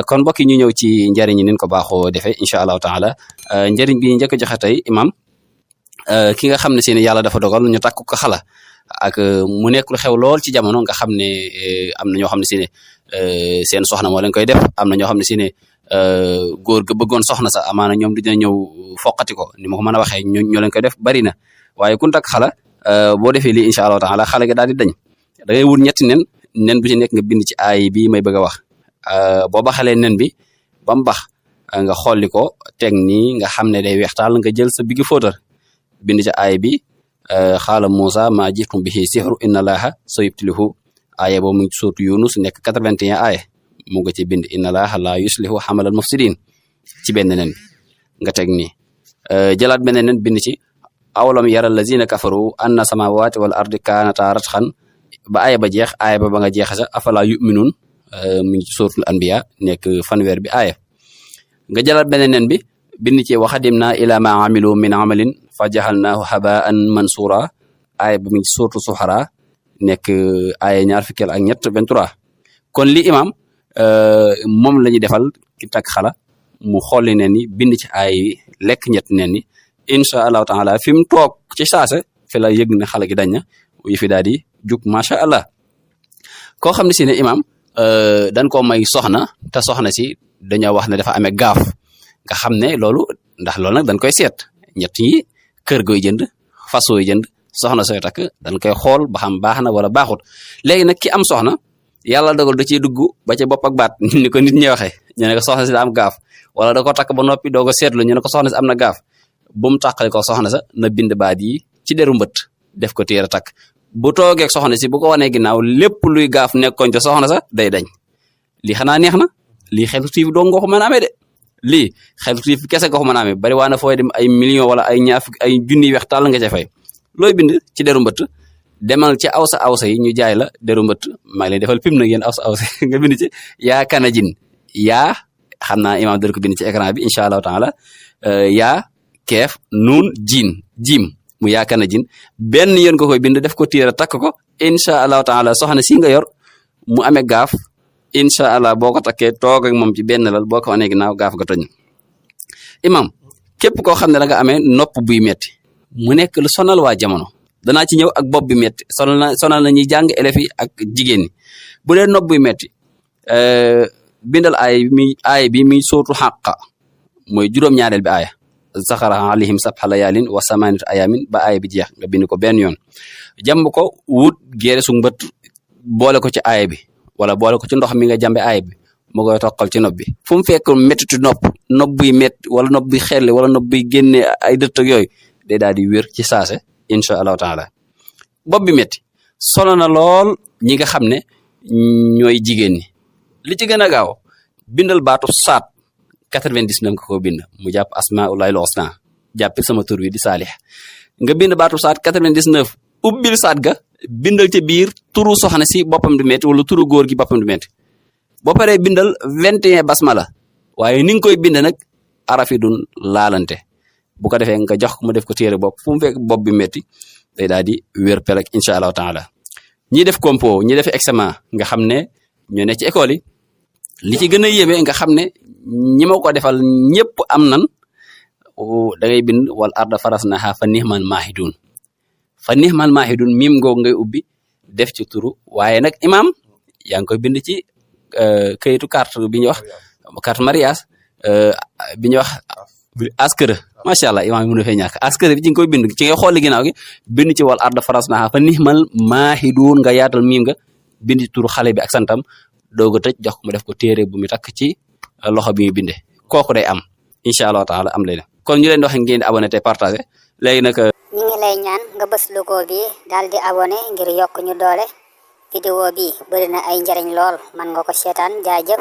kon mbokk yi ñu ñëw ci njëriñ yi nin ko baaxoo defee incha allahu taala njëriñ bi njëkk a joxe tey imam ki nga xam ne si ne yàlla dafa dogal ñu takk ko xala ak mu nekk lu xew lool ci jamono nga xam ne am na ñoo xam ne si ne seen soxna moo leen koy def am na ñoo xam ne si ne góor ga bëggoon soxna sa amaana ñoom dina ñëw foqati ko ni ma ko mën a waxee ñoo leen koy def bari na waaye kun takk xala boo defee lii incha allahu taala xale ga daal di dañ da ngay wut ñetti nen bu ci nekk nga bind ci aay bi may bëgg a wax boo baxalee nen bi ba mu bax nga xolli ko teg nii nga xam ne day weextaal nga jël sa bigi fóotar bind ci aay bi xaala Muusa maa jitum bihi sihru inna laaha sayubtilahu aaya boobu mu ngi sootu Yunus nekk 81 aaya mu nga ci bind inna laaha laa yuslihu xamalal mufsidin ci benn nen nga teg nii jëlaat benn nen bind ci awalam yara allazina kafaru anna samawati wal ardi kaanata ratxan ba aaya ba jeex aaya ba nga jeexe sa afala yuminun mu ngi ci sootul anbiya nekk fanweer bi aaya nga jëlaat benn nen bi bind ci waxadimna ila ma amilu min amalin fa jaxalnaahu habaan mansura aaya ba mu ngi sootu suxara nekk aaya ñaar fukkeel ak ñett 23 kon li imam moom la ñuy defal ki takk xala mu xolli nen ni bind ci aay lekk ñett nen ni incha allahu taala fi mu toog ci saase fi la yëg ne xale gi dañ na yi fi daal di jug macha allah koo xam ne si ne imam dañ koo may soxna te soxna si dañoo wax ne dafa amee gaaf nga xam ne loolu ndax loolu nag dañ koy seet ñett yi kër gooy jënd fasooy jënd soxna sooy takk dañ koy xool ba xam baax na wala baaxut léegi nag ki am soxna yàlla dogal da ciy dugg ba ca bopp ak baat ni ko nit ñi waxee ñu ne ko soxna si da am gaaf wala da ko takk ba noppi doo ko seetlu ñu ne ko soxna si am na gaaf bu mu tàqale ko soxna sa na bind baat yi ci deru mbët def ko téere takk bu toogeeg soxna si bu ko wanee ginnaaw lépp luy gaaf nekkoon ca soxna sa day dañ lii xanaa neex na lii xelu tiif doo nga ko mën a amee de lii xelu tiif kese nga ko mën a amee bari waa na fooy dem ay millions wala ay ñaar fukki ay junni weex tàll nga ca fay looy bind ci deru mbët demal ci awsa yi ñu jaay la deru mbët maa ngi leen defal pim nag yéen awsa nga bind ci yaa kanajin yaa xam naa imaam dal ko bind ci écran bi incha allahu taala yaa keef nuun jiim mu yaa kanajin benn yoon ko koy bind def ko téere takk ko incha allahu taala soxna si nga yor mu amee gaaf incha allah boo ko takkee toog ak moom ci benn lal boo ko wanee ginnaaw gaaf ga toñ imam képp koo xam ne da nga amee nopp buy metti mu nekk lu sonal waa jamono danaa ci ñëw ak bopp bi metti sonal na ñuy jàng élèves yi ak jigéen ñi bu dee nopp buy metti bindal aay bi mi sootu xàqa mooy juróom-ñaareel bi aaya saxara alayhim sabha layaalin wa samanit ayamin ba aaya bi jeex nga bind ko benn yoon jàmb ko wut géere su mbët boole ko ci aaya bi wala boole ko ci ndox mi nga jàmbe aaya bi mu koy toqal ci nopp bi fu mu fekk méttitu nopp buy métti wala nopp buy xelli wala nopp buy génne ay dëtt ak yooyu day daal di wér ci saase incha allahu taala bopp bi métti solo na lool ñi nga xam ne ñooy jigéen ñi li ci gën a gaaw bindal baatu saat 99 nga ko bind mu jàpp asmaullahi l-husna jàppil sama tur wi di saalix nga bind baatu saat 99 ubbil saat ga bindal ci biir turu soxna si boppam du metti wala turu góor gi boppam du metti boo paree bindal 21 basmala waaye ni nga koy bind nag arafi dun laalante bu ko defee nga jox ko mu def ko téere bopp fu mu fekk bopp bi metti day daal di wér pelek incha allahu taala ñi def compo ñi def examen nga xam ne ñoo ne ci école yi li ci gën a yéeme nga xam ne ñi ma ko defal ñëpp am nan da ngay bind wal arda farasnaha fa nihmal mahidun mim ngoog ngay ubbi def ci turu waaye nag imam yaa ngi koy bind ci kayitu carte bi ñuy wax carte mariage bi ñuy wax askër macha allah imaam yi mën a fee ñàkk askër bi ci nga koy bind ci ngay xooli ginnaaw gi bind ci wal arda farasnaha fa nihmal mahidun nga yaatal miim nga bind ci turu xale bi ak santam doog a tëj jox ko mu def ko téere bu mu takk ci loxo bi mu binde kooku day am incha allah taala am lay na kon ñu leen di wax ngeen di abonné te partagé léegi nag ñu ngi lay ñaan nga bës logo bi daal di abonné ngir yokk ñu doole vidéo bi bëri na ay njariñ lool man nga ko seetaan jaajëf